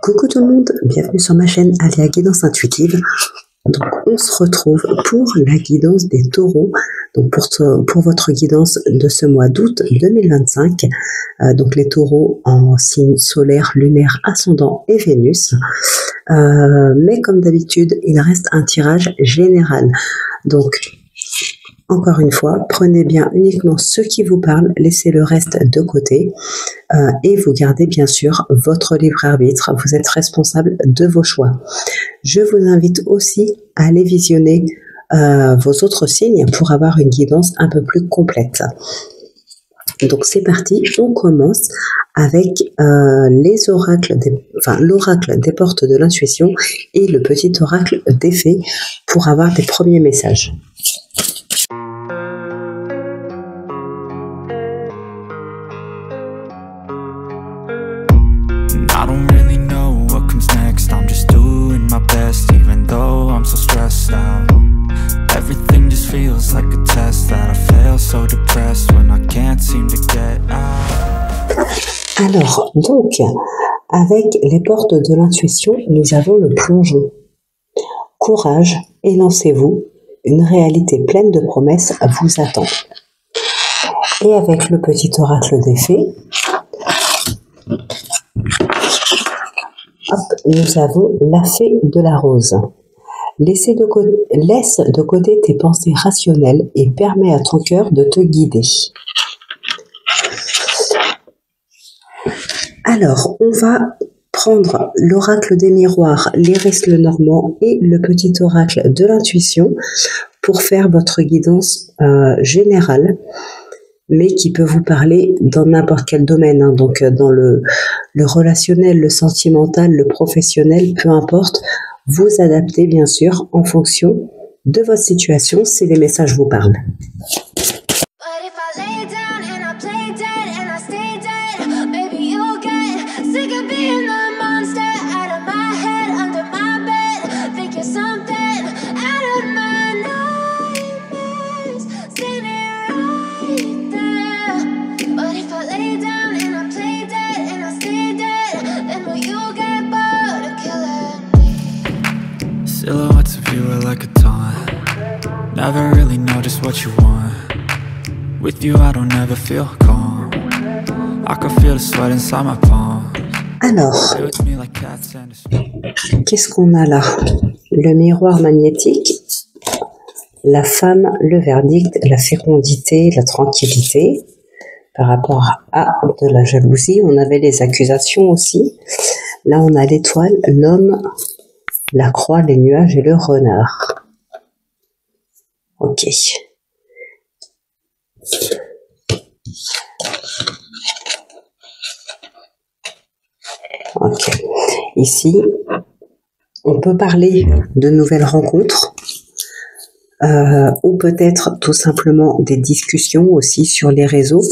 Coucou tout le monde, bienvenue sur ma chaîne Aléa Guidance Intuitive. Donc on se retrouve pour la guidance des taureaux, donc pour votre guidance de ce mois d'août 2025. Donc les taureaux en signe solaire, lunaire, ascendant et Vénus. Mais comme d'habitude, il reste un tirage général. Donc encore une fois, prenez bien uniquement ce qui vous parle, laissez le reste de côté et vous gardez bien sûr votre libre arbitre. Vous êtes responsable de vos choix. Je vous invite aussi à aller visionner vos autres signes pour avoir une guidance un peu plus complète. Donc c'est parti, on commence avec les oracles, l'oracle des portes de l'intuition et le petit oracle des fées pour avoir des premiers messages. I don't really know what comes next. I'm just doing my best, even though I'm so stressed out. Everything just feels like a test that I fail, so depressed when I can't seem to get out. Alors, donc, avec les portes de l'intuition, nous avons le plongeon. Courage et lancez-vous, une réalité pleine de promesses vous attend. Et avec le petit oracle des fées, nous avons la fée de la rose. Laisse de côté tes pensées rationnelles et permets à ton cœur de te guider. Alors, on va prendre l'oracle des miroirs, l'Iris le Normand et le petit oracle de l'intuition pour faire votre guidance générale, mais qui peut vous parler dans n'importe quel domaine, hein. Donc dans le relationnel, le sentimental, le professionnel, peu importe, vous adaptez bien sûr en fonction de votre situation si les messages vous parlent. Silhouettes of you are like a taunt. Never really know just what you want. With you I don't ever feel calm. I can feel the sweat inside my palms. Alors, qu'est-ce qu'on a là? Le miroir magnétique, la femme, le verdict, la fécondité, la tranquillité. Par rapport à de la jalousie, on avait les accusations aussi. Là, on a l'étoile, l'homme, la croix, les nuages et le renard. Ok. Ok. Ici, on peut parler de nouvelles rencontres ou peut-être tout simplement des discussions aussi sur les réseaux.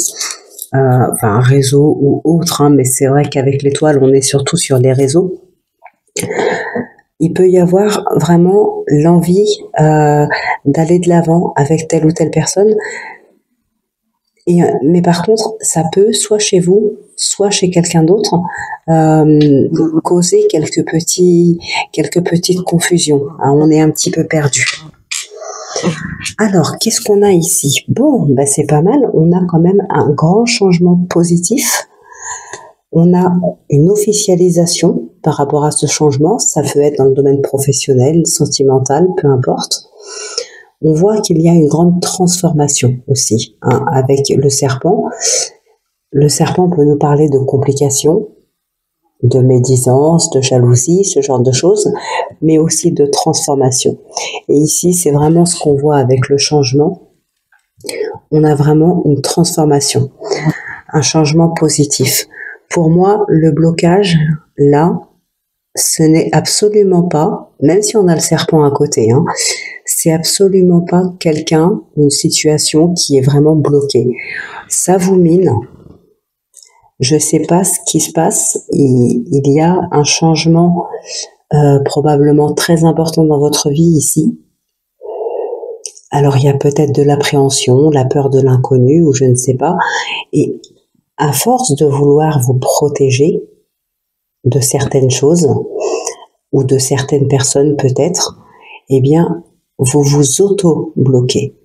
Enfin, réseau ou autre, hein, mais c'est vrai qu'avec l'étoile, on est surtout sur les réseaux. Il peut y avoir vraiment l'envie d'aller de l'avant avec telle ou telle personne. Mais par contre, ça peut, soit chez vous, soit chez quelqu'un d'autre, causer quelques petites confusions, hein. On est un petit peu perdu. Alors, qu'est-ce qu'on a ici? Bon, bah c'est pas mal. On a quand même un grand changement positif. On a une officialisation par rapport à ce changement. Ça peut être dans le domaine professionnel, sentimental, peu importe. On voit qu'il y a une grande transformation aussi, hein, avec le serpent. Le serpent peut nous parler de complications, de médisance, de jalousie, ce genre de choses, mais aussi de transformation. Et ici, c'est vraiment ce qu'on voit avec le changement. On a vraiment une transformation, un changement positif. Pour moi, le blocage, là, ce n'est absolument pas, même si on a le serpent à côté, hein, c'est absolument pas quelqu'un ou une situation qui est vraiment bloquée. Ça vous mine. Je sais pas ce qui se passe. Il y a un changement probablement très important dans votre vie ici. Alors il y a peut-être de l'appréhension, la peur de l'inconnu ou je ne sais pas. Et à force de vouloir vous protéger, de certaines choses ou de certaines personnes peut-être, eh bien, vous vous auto-bloquez.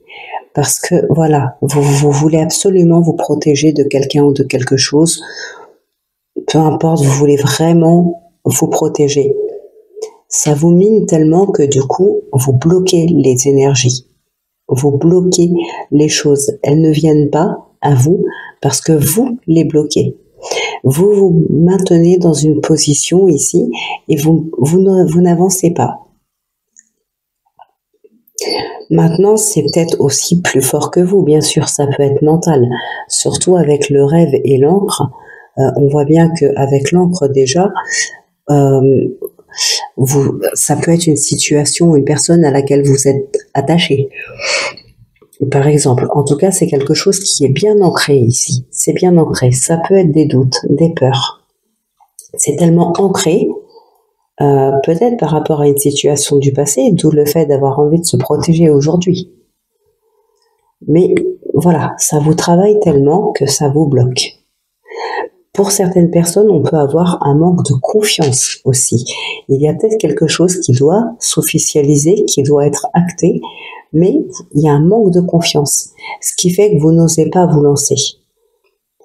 Parce que, voilà, vous voulez absolument vous protéger de quelqu'un ou de quelque chose. Peu importe, vous voulez vraiment vous protéger. Ça vous mine tellement que du coup, vous bloquez les énergies. Vous bloquez les choses. Elles ne viennent pas à vous parce que vous les bloquez. Vous vous maintenez dans une position ici et vous n'avancez pas. Maintenant, c'est peut-être aussi plus fort que vous, bien sûr, ça peut être mental. Surtout avec le rêve et l'encre, on voit bien qu'avec l'encre déjà, ça peut être une situation, une personne à laquelle vous êtes attaché. Par exemple, en tout cas, c'est quelque chose qui est bien ancré ici. C'est bien ancré. Ça peut être des doutes, des peurs. C'est tellement ancré, peut-être par rapport à une situation du passé, d'où le fait d'avoir envie de se protéger aujourd'hui. Mais voilà, ça vous travaille tellement que ça vous bloque. Pour certaines personnes, on peut avoir un manque de confiance aussi. Il y a peut-être quelque chose qui doit s'officialiser, qui doit être acté, mais il y a un manque de confiance, ce qui fait que vous n'osez pas vous lancer.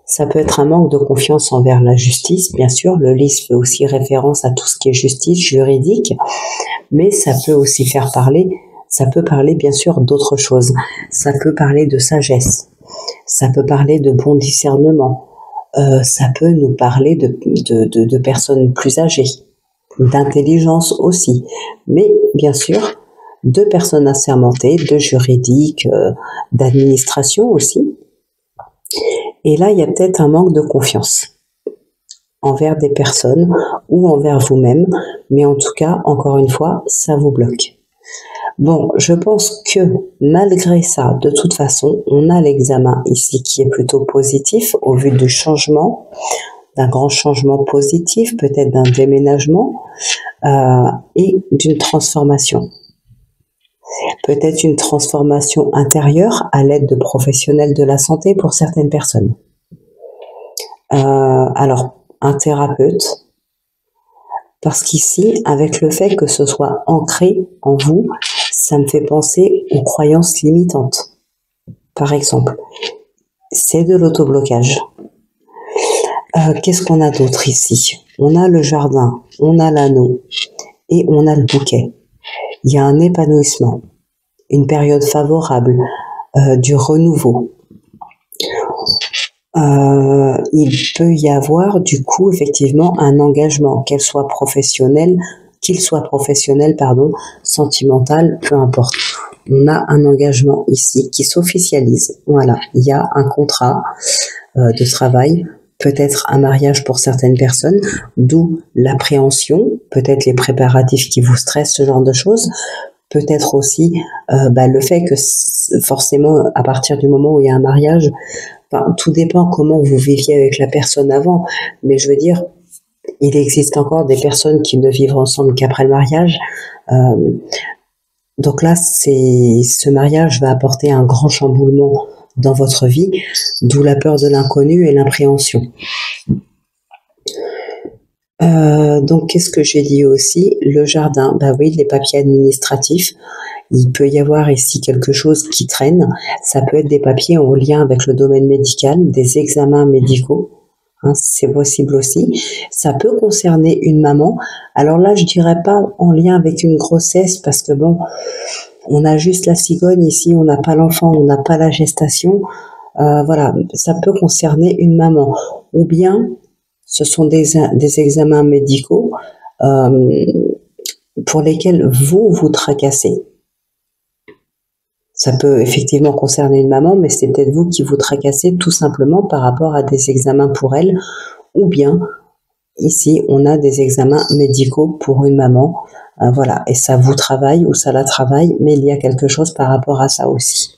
Ça peut être un manque de confiance envers la justice, bien sûr. Le lys fait aussi référence à tout ce qui est justice juridique, mais ça peut aussi ça peut parler bien sûr d'autres choses. Ça peut parler de sagesse, ça peut parler de bon discernement, ça peut nous parler de personnes plus âgées, d'intelligence aussi, mais bien sûr de personnes assermentées, de juridique, d'administration aussi. Et là, il y a peut-être un manque de confiance envers des personnes ou envers vous-même, mais en tout cas, encore une fois, ça vous bloque. Bon, je pense que malgré ça, de toute façon, on a l'examen ici qui est plutôt positif au vu du changement, d'un grand changement positif, peut-être d'un déménagement et d'une transformation. Peut-être une transformation intérieure à l'aide de professionnels de la santé pour certaines personnes. Alors, un thérapeute, parce qu'ici, avec le fait que ce soit ancré en vous, ça me fait penser aux croyances limitantes. Par exemple, c'est de l'autoblocage. Qu'est-ce qu'on a d'autre ici? On a le jardin, on a l'anneau et on a le bouquet. Il y a un épanouissement, une période favorable, du renouveau. Il peut y avoir du coup effectivement un engagement, qu'il soit professionnel, sentimental, peu importe. On a un engagement ici qui s'officialise. Voilà, il y a un contrat de travail, peut-être un mariage pour certaines personnes, d'où l'appréhension, peut-être les préparatifs qui vous stressent, ce genre de choses. Peut-être aussi le fait que forcément, à partir du moment où il y a un mariage, tout dépend comment vous viviez avec la personne avant. Mais je veux dire, il existe encore des personnes qui ne vivent ensemble qu'après le mariage. Donc là, ce mariage va apporter un grand chamboulement dans votre vie, d'où la peur de l'inconnu et l'appréhension. Donc, qu'est-ce que j'ai dit aussi? Le jardin, oui, les papiers administratifs. Il peut y avoir ici quelque chose qui traîne. Ça peut être des papiers en lien avec le domaine médical, des examens médicaux. Hein, c'est possible aussi. Ça peut concerner une maman. Alors là, je dirais pas en lien avec une grossesse parce que bon, on a juste la cigogne ici, on n'a pas l'enfant, on n'a pas la gestation. Voilà, ça peut concerner une maman. Ou bien, ce sont des examens médicaux pour lesquels vous tracassez. Ça peut effectivement concerner une maman, mais c'est peut-être vous qui vous tracassez tout simplement par rapport à des examens pour elle. Ou bien, ici, on a des examens médicaux pour une maman. Voilà, et ça vous travaille ou ça la travaille, mais il y a quelque chose par rapport à ça aussi.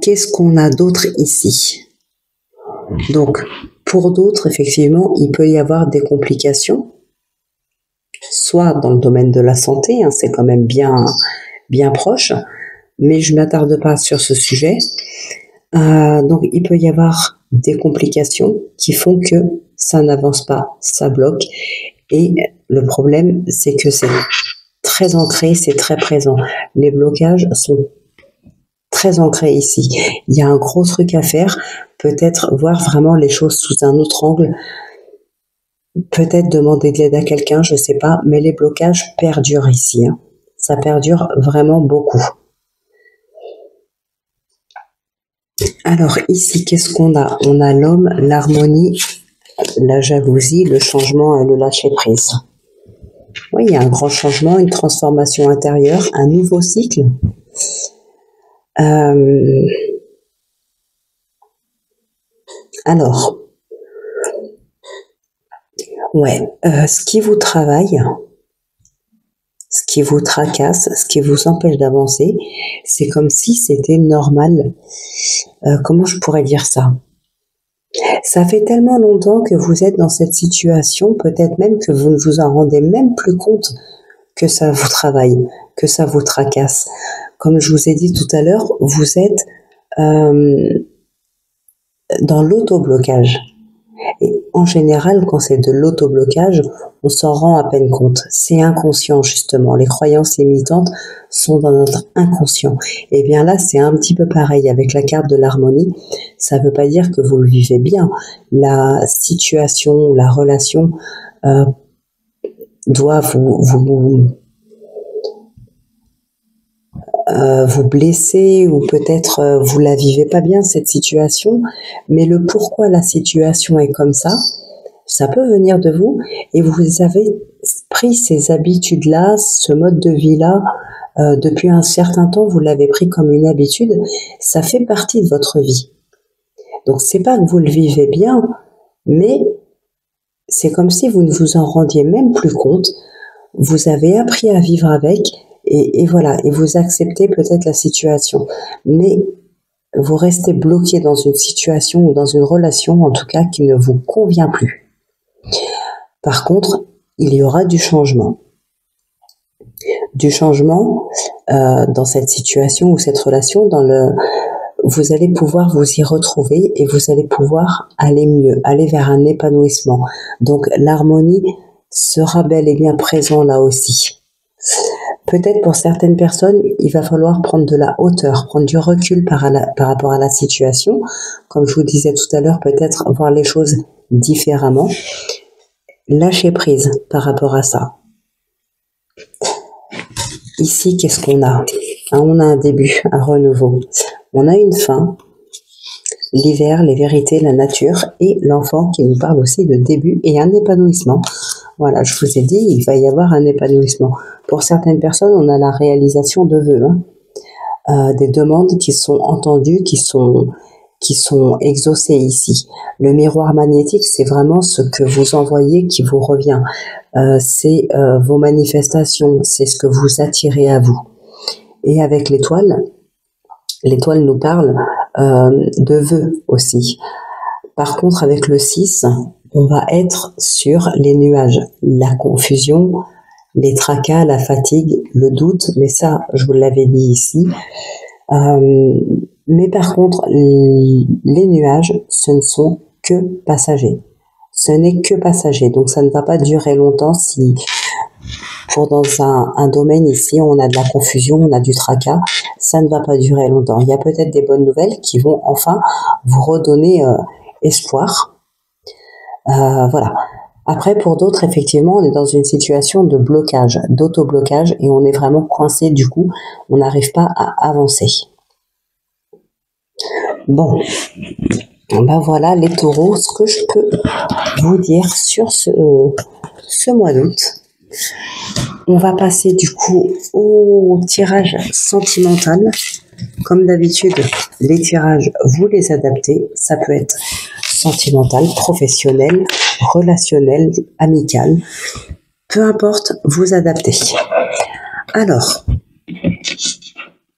Qu'est-ce qu'on a d'autre ici? Donc, pour d'autres, effectivement, il peut y avoir des complications, soit dans le domaine de la santé, hein, c'est quand même bien proche, mais je ne m'attarde pas sur ce sujet. Donc, il peut y avoir des complications qui font que ça n'avance pas, ça bloque. Et le problème, c'est que c'est très ancré, c'est très présent. Les blocages sont très ancrés ici. Il y a un gros truc à faire, peut-être voir vraiment les choses sous un autre angle, peut-être demander de l'aide à quelqu'un, je sais pas, mais les blocages perdurent ici, hein. Ça perdure vraiment beaucoup. Alors ici, qu'est-ce qu'on a? On a l'homme, l'harmonie, la jalousie, le changement et le lâcher-prise. Oui, il y a un grand changement, une transformation intérieure, un nouveau cycle. Alors, ouais, ce qui vous travaille, ce qui vous tracasse, ce qui vous empêche d'avancer, c'est comme si c'était normal. Comment je pourrais dire ça? Ça fait tellement longtemps que vous êtes dans cette situation, peut-être même que vous ne vous en rendez même plus compte que ça vous travaille, que ça vous tracasse. Comme je vous ai dit tout à l'heure, vous êtes dans l'auto-blocage. Et en général, quand c'est de l'auto-blocage, on s'en rend à peine compte. C'est inconscient, justement. Les croyances limitantes sont dans notre inconscient. Et bien là, c'est un petit peu pareil avec la carte de l'harmonie. Ça ne veut pas dire que vous le vivez bien. La situation, la relation doit vous blesser, ou peut-être vous la vivez pas bien, cette situation, mais le pourquoi la situation est comme ça peut venir de vous, et vous avez pris ces habitudes-là, ce mode de vie-là, depuis un certain temps, vous l'avez pris comme une habitude, ça fait partie de votre vie. Donc c'est pas que vous le vivez bien, mais c'est comme si vous ne vous en rendiez même plus compte, vous avez appris à vivre avec, et voilà, et vous acceptez peut-être la situation, mais vous restez bloqué dans une situation ou dans une relation, en tout cas, qui ne vous convient plus. Par contre, il y aura du changement. Du changement dans cette situation ou cette relation, vous allez pouvoir vous y retrouver et vous allez pouvoir aller mieux, aller vers un épanouissement. Donc l'harmonie sera bel et bien présent là aussi. Peut-être pour certaines personnes, il va falloir prendre de la hauteur, prendre du recul par rapport à la situation. Comme je vous disais tout à l'heure, peut-être voir les choses différemment. Lâcher prise par rapport à ça. Ici, qu'est-ce qu'on a? On a un début, un renouveau. On a une fin, l'hiver, les vérités, la nature et l'enfant qui nous parle aussi de début et un épanouissement. Voilà, je vous ai dit, il va y avoir un épanouissement. Pour certaines personnes, on a la réalisation de vœux, des demandes qui sont entendues, qui sont exaucées ici. Le miroir magnétique, c'est vraiment ce que vous envoyez qui vous revient. C'est vos manifestations, c'est ce que vous attirez à vous. Et avec l'étoile nous parle de vœux aussi. Par contre, avec le 6, on va être sur les nuages, la confusion, les tracas, la fatigue, le doute, mais ça, je vous l'avais dit ici. Mais par contre, les nuages, ce ne sont que passagers. Ce n'est que passager, donc ça ne va pas durer longtemps si, dans un domaine ici, on a de la confusion, on a du tracas, ça ne va pas durer longtemps. Il y a peut-être des bonnes nouvelles qui vont enfin vous redonner espoir. Voilà. Après, pour d'autres, effectivement, on est dans une situation de blocage, d'auto-blocage, et on est vraiment coincé, du coup, on n'arrive pas à avancer. Bon, ben voilà les taureaux, ce que je peux vous dire sur ce mois d'août. On va passer du coup au tirage sentimental. Comme d'habitude, les tirages, vous les adaptez. Ça peut être sentimental, professionnel, relationnel, amical. Peu importe, vous adaptez. Alors,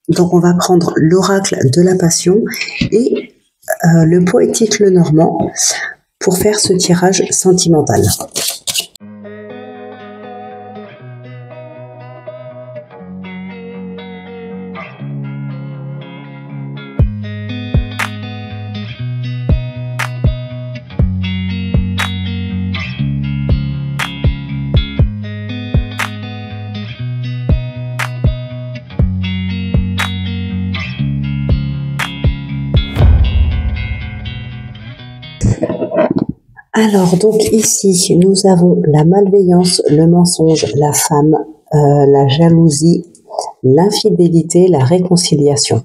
donc on va prendre l'oracle de la passion et le poétique le normand pour faire ce tirage sentimental. Alors, donc ici, nous avons la malveillance, le mensonge, la femme, la jalousie, l'infidélité, la réconciliation.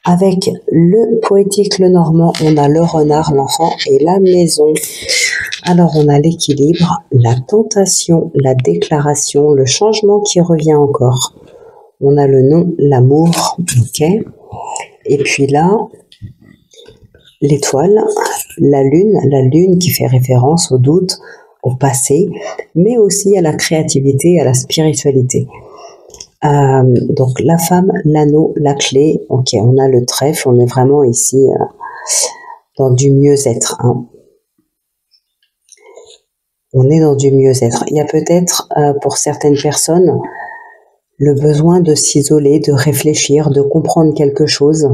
Avec le poétique, le normand, on a le renard, l'enfant et la maison. Alors, on a l'équilibre, la tentation, la déclaration, le changement qui revient encore. On a le nom, l'amour, ok. Et puis là, l'étoile, la lune qui fait référence au doute, au passé, mais aussi à la créativité, à la spiritualité. Donc la femme, l'anneau, la clé, ok, on a le trèfle, on est vraiment ici dans du mieux-être. Hein. On est dans du mieux-être. Il y a peut-être pour certaines personnes le besoin de s'isoler, de réfléchir, de comprendre quelque chose.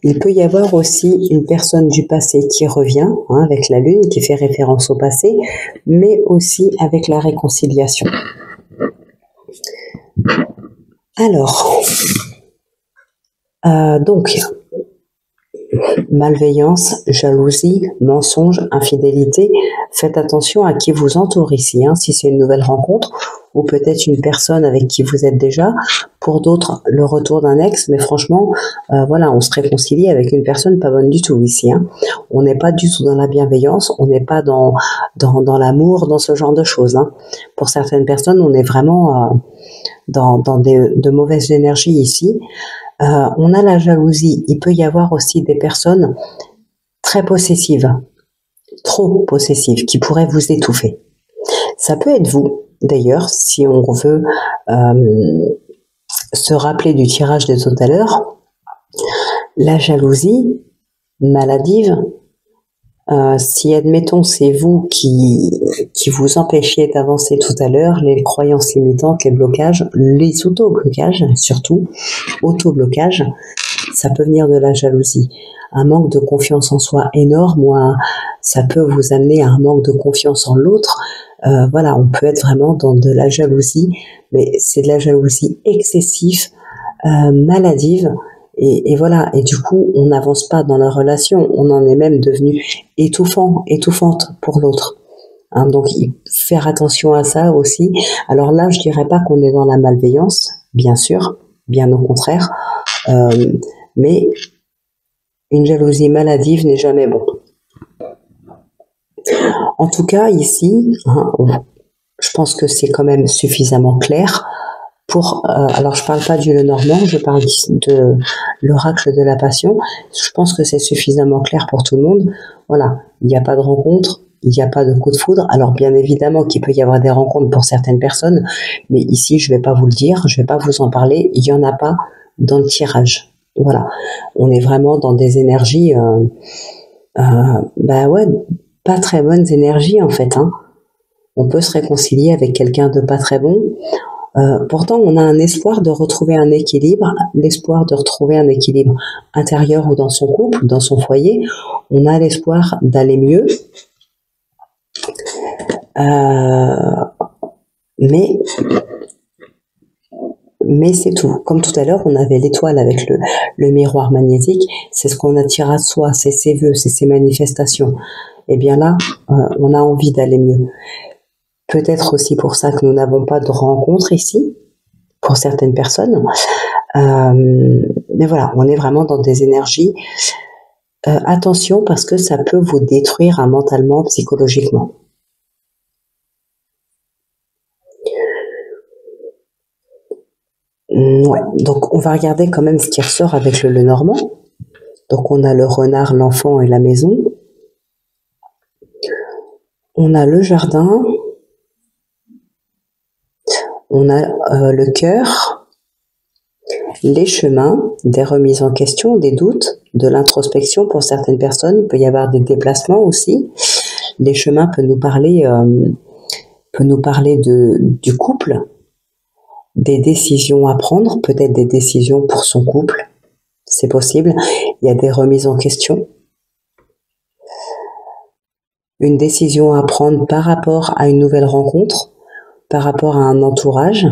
Il peut y avoir aussi une personne du passé qui revient, hein, avec la lune qui fait référence au passé, mais aussi avec la réconciliation. Alors, donc, malveillance, jalousie, mensonge, infidélité, faites attention à qui vous entoure ici, hein, si c'est une nouvelle rencontre, ou peut-être une personne avec qui vous êtes déjà, pour d'autres, le retour d'un ex, mais franchement, voilà, on se réconcilie avec une personne pas bonne du tout ici, hein. On n'est pas du tout dans la bienveillance, on n'est pas dans l'amour, dans ce genre de choses, hein. Pour certaines personnes, on est vraiment dans de mauvaises énergies ici. On a la jalousie, il peut y avoir aussi des personnes très possessives, trop possessives, qui pourraient vous étouffer. Ça peut être vous, d'ailleurs, si on veut se rappeler du tirage de tout à l'heure. La jalousie maladive, si admettons c'est vous qui vous empêchiez d'avancer tout à l'heure, les croyances limitantes, les blocages, les auto-blocages surtout, auto-blocage, ça peut venir de la jalousie. Un manque de confiance en soi énorme, ou ça peut vous amener à un manque de confiance en l'autre. Voilà, on peut être vraiment dans de la jalousie, mais c'est de la jalousie excessive, maladive, et voilà. Et du coup, on n'avance pas dans la relation, on en est même devenu étouffante pour l'autre. Hein, donc, faire attention à ça aussi. Alors là, je dirais pas qu'on est dans la malveillance, bien sûr, bien au contraire, mais une jalousie maladive n'est jamais bon. En tout cas, ici, hein, je pense que c'est quand même suffisamment clair pour... alors, je parle pas du Lenormand, je parle de l'oracle de la passion. Je pense que c'est suffisamment clair pour tout le monde. Voilà, il n'y a pas de rencontre, il n'y a pas de coup de foudre. Alors, bien évidemment qu'il peut y avoir des rencontres pour certaines personnes, mais ici, je vais pas vous le dire, je vais pas vous en parler. Il y en a pas dans le tirage. Voilà, on est vraiment dans des énergies... bah ouais, pas très bonnes énergies en fait, hein. On peut se réconcilier avec quelqu'un de pas très bon. Pourtant, on a un espoir de retrouver un équilibre, l'espoir de retrouver un équilibre intérieur ou dans son couple, dans son foyer. On a l'espoir d'aller mieux. Mais c'est tout. Comme tout à l'heure, on avait l'étoile avec le miroir magnétique. C'est ce qu'on attire à soi, c'est ses vœux, c'est ses manifestations. Et bien là, on a envie d'aller mieux. Peut-être aussi pour ça que nous n'avons pas de rencontre ici, pour certaines personnes. Mais voilà, on est vraiment dans des énergies. Attention, parce que ça peut vous détruire mentalement, psychologiquement. Ouais, donc on va regarder quand même ce qui ressort avec le Lenormand. Donc on a le renard, l'enfant et la maison. On a le jardin. On a le cœur, les chemins, des remises en question, des doutes, de l'introspection pour certaines personnes. Il peut y avoir des déplacements aussi. Les chemins peuvent nous parler du couple, des décisions à prendre, peut-être des décisions pour son couple. C'est possible. Il y a des remises en question. Une décision à prendre par rapport à une nouvelle rencontre, par rapport à un entourage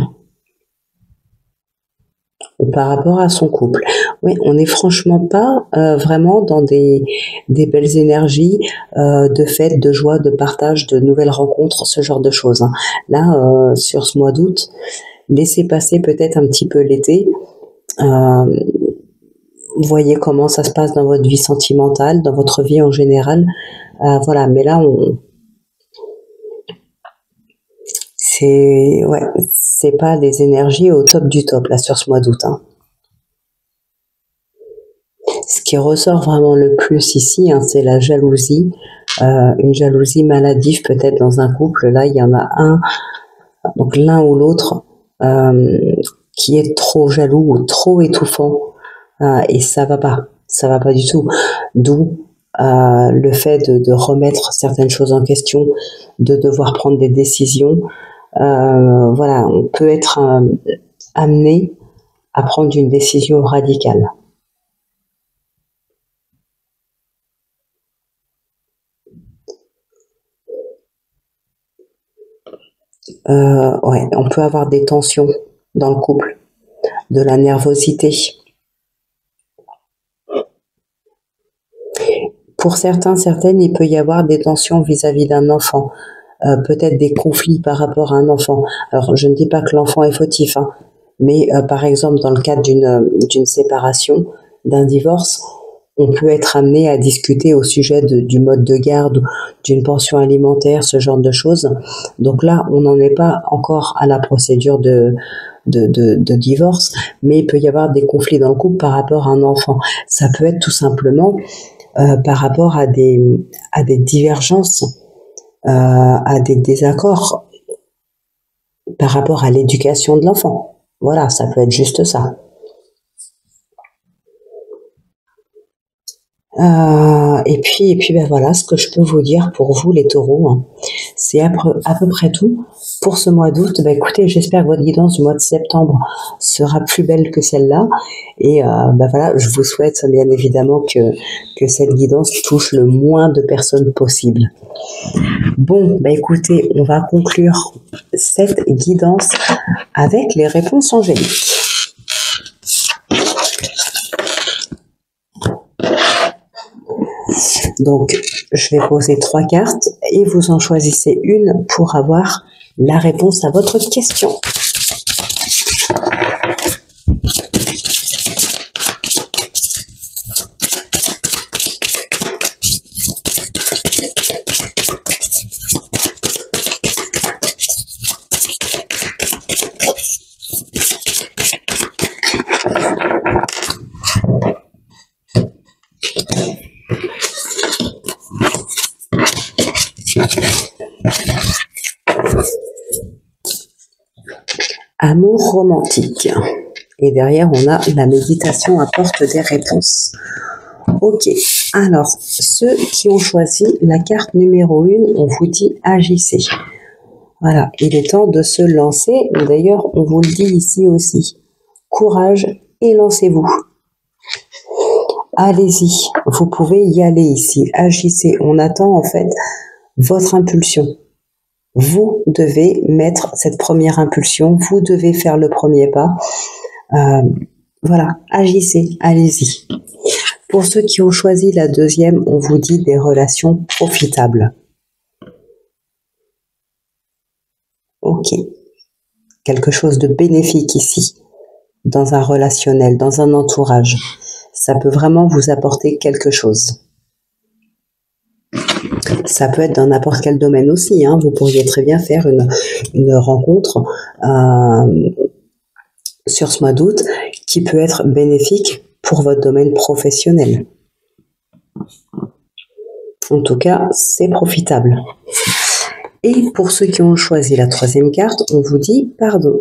ou par rapport à son couple. Oui, on n'est franchement pas vraiment dans des belles énergies de fête, de joie, de partage, de nouvelles rencontres, ce genre de choses, hein. Là, sur ce mois d'août, laissez passer peut-être un petit peu l'été. Euh, Voyez comment ça se passe dans votre vie sentimentale, dans votre vie en général. Voilà, mais là, c'est pas des énergies au top du top là sur ce mois d'août, hein. Ce qui ressort vraiment le plus ici, hein, c'est la jalousie, une jalousie maladive peut-être dans un couple. Là, il y en a un, donc l'un ou l'autre, qui est trop jaloux ou trop étouffant, et ça va pas du tout. D'où le fait de remettre certaines choses en question, de devoir prendre des décisions. Voilà, on peut être amené à prendre une décision radicale. Ouais, on peut avoir des tensions dans le couple, de la nervosité. Pour certains, certaines, il peut y avoir des tensions vis-à-vis d'un enfant, peut-être des conflits par rapport à un enfant. Alors, je ne dis pas que l'enfant est fautif, hein, mais par exemple, dans le cadre d'une séparation, d'un divorce, on peut être amené à discuter au sujet du mode de garde, d'une pension alimentaire, ce genre de choses. Donc là, on n'en est pas encore à la procédure de divorce, mais il peut y avoir des conflits dans le couple par rapport à un enfant. Ça peut être tout simplement par rapport à des divergences, à des désaccords par rapport à l'éducation de l'enfant. Voilà, ça peut être juste ça. Et puis ben voilà ce que je peux vous dire pour vous les taureaux, hein. C'est à peu près tout pour ce mois d'août. Ben écoutez, j'espère que votre guidance du mois de septembre sera plus belle que celle-là. Et ben voilà, je vous souhaite bien évidemment que cette guidance touche le moins de personnes possible. Bon, ben écoutez, on va conclure cette guidance avec les réponses angéliques. Donc, je vais poser 3 cartes et vous en choisissez une pour avoir la réponse à votre question. Amour romantique. Et derrière, on a la méditation apporte des réponses. Ok, alors, ceux qui ont choisi la carte numéro 1, on vous dit agissez. Voilà, il est temps de se lancer. D'ailleurs, on vous le dit ici aussi. Courage et lancez-vous. Allez-y, vous pouvez y aller ici. Agissez. On attend en fait votre impulsion. Vous devez mettre cette première impulsion, vous devez faire le premier pas. Voilà, agissez, allez-y. Pour ceux qui ont choisi la deuxième, on vous dit des relations profitables. Ok, quelque chose de bénéfique ici, dans un relationnel, dans un entourage. Ça peut vraiment vous apporter quelque chose. Ça peut être dans n'importe quel domaine aussi, hein. Vous pourriez très bien faire une rencontre sur ce mois d'août qui peut être bénéfique pour votre domaine professionnel. En tout cas, c'est profitable. Et pour ceux qui ont choisi la troisième carte, on vous dit pardon.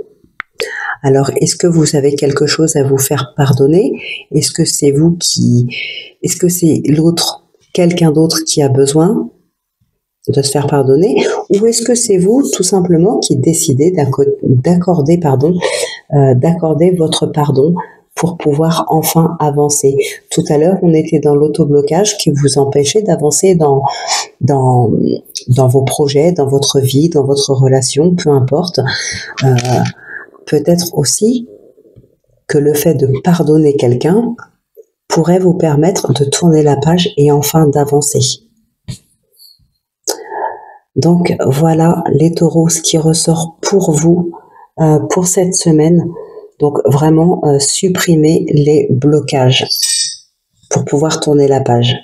Alors, est-ce que vous avez quelque chose à vous faire pardonner? Est-ce que c'est vous est-ce que c'est l'autre, quelqu'un d'autre qui a besoin de se faire pardonner, ou est-ce que c'est vous tout simplement qui décidez d'accorder votre pardon pour pouvoir enfin avancer? Tout à l'heure, on était dans l'autoblocage qui vous empêchait d'avancer dans vos projets, dans votre vie, dans votre relation, peu importe. Peut-être aussi que le fait de pardonner quelqu'un pourrait vous permettre de tourner la page et enfin d'avancer. Donc voilà les taureaux, ce qui ressort pour vous pour cette semaine. Donc vraiment supprimer les blocages pour pouvoir tourner la page.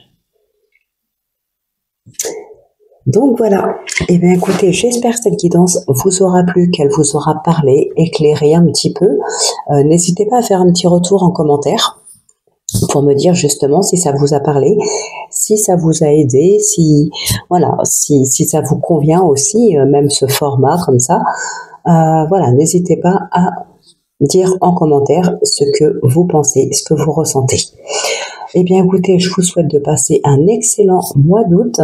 Donc voilà, et bien écoutez, j'espère que cette guidance vous aura plu, qu'elle vous aura parlé, éclairé un petit peu. N'hésitez pas à faire un petit retour en commentaire pour me dire justement si ça vous a parlé, si ça vous a aidé, si voilà, si ça vous convient aussi, même ce format comme ça. Voilà, n'hésitez pas à dire en commentaire ce que vous pensez, ce que vous ressentez. Eh bien écoutez, je vous souhaite de passer un excellent mois d'août.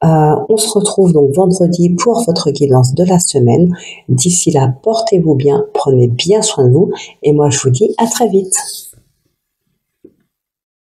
On se retrouve donc vendredi pour votre guidance de la semaine. D'ici là, portez-vous bien, prenez bien soin de vous et moi je vous dis à très vite.